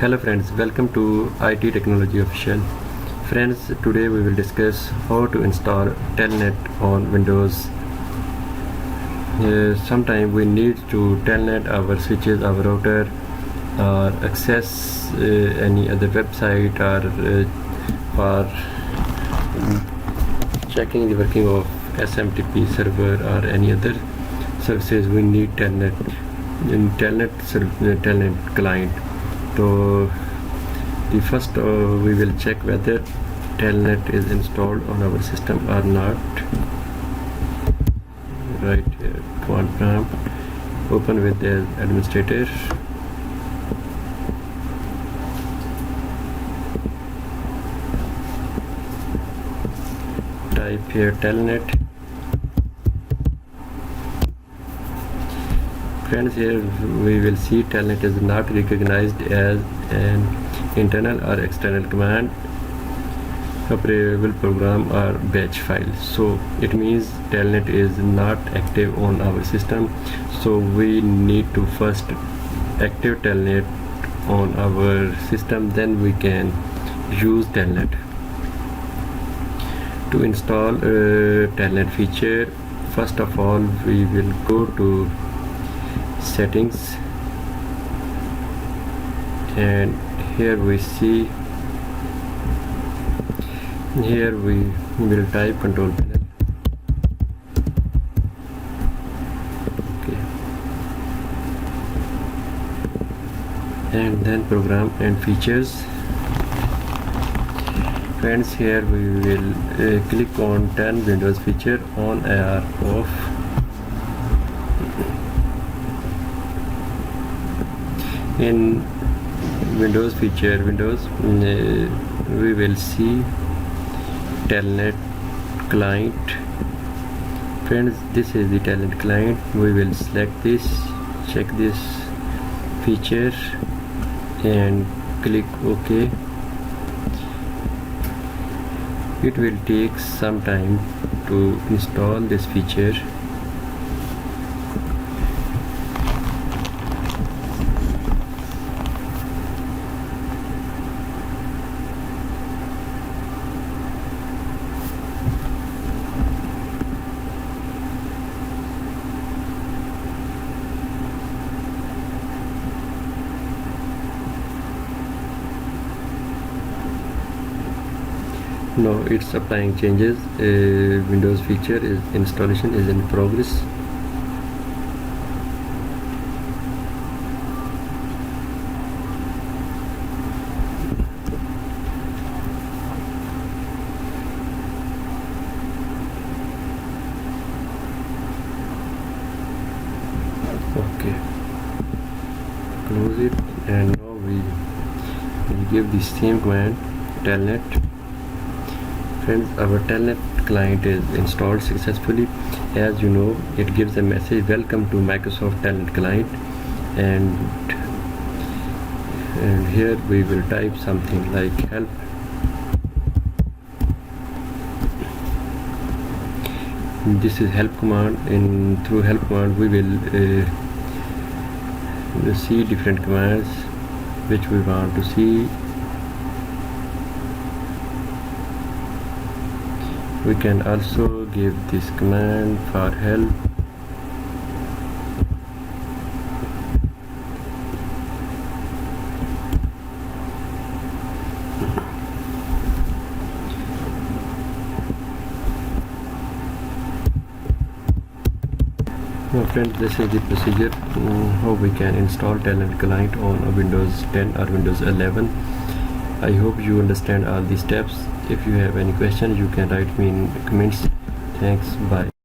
Hello friends, welcome to IT Technology Official. Friends, today we will discuss how to install Telnet on Windows. Sometimes we need to Telnet our switches, our router, or access any other website, or for checking the working of SMTP server or any other services. We need Telnet client. So the first we will check whether Telnet is installed on our system or not. Right here, command prompt, open with the administrator. Type here Telnet. Friends, here we will see Telnet is not recognized as an internal or external command, operable program or batch file. So it means Telnet is not active on our system. So we need to first active Telnet on our system, then we can use Telnet. To install a Telnet feature, first of all we will go to settings, and here we see, here we will type control panel. Okay, and then program and features. Friends, here we will click on turn Windows feature on or off. In Windows feature, we will see Telnet client. Friends, this is the Telnet client. We will select this, check this feature and click OK. It will take some time to install this feature. Now it's applying changes. Windows feature installation is in progress. Okay, close it, and now we give the same command Telnet. Friends, our Telnet client is installed successfully. As you know, it gives a message, welcome to Microsoft Telnet client, and here we will type something like help. This is help command. Through help command we will see different commands which we want to see. We can also give this command for help. Now friends, this is the procedure how we can install Telnet client on a Windows 10 or Windows 11. I hope you understand all these steps. If you have any questions, you can write me in comments. Thanks, bye.